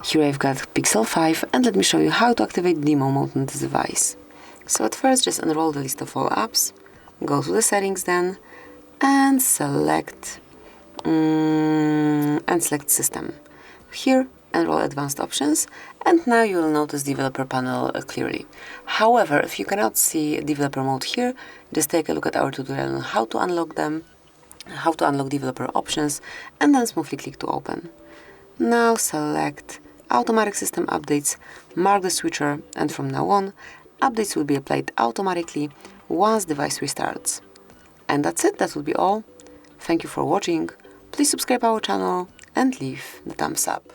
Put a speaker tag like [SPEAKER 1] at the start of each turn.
[SPEAKER 1] Here I've got Pixel 5 and let me show you how to activate demo mode on this device. So at first just enroll the list of all apps, go to the settings then, and select system. Here enroll advanced options, and now you will notice developer panel clearly. However, if you cannot see developer mode here, just take a look at our tutorial on how to unlock them, how to unlock developer options, and then smoothly click to open. Now select automatic system updates, mark the switcher, and from now on, updates will be applied automatically once device restarts. And that's it, that will be all. Thank you for watching. Please subscribe our channel and leave the thumbs up.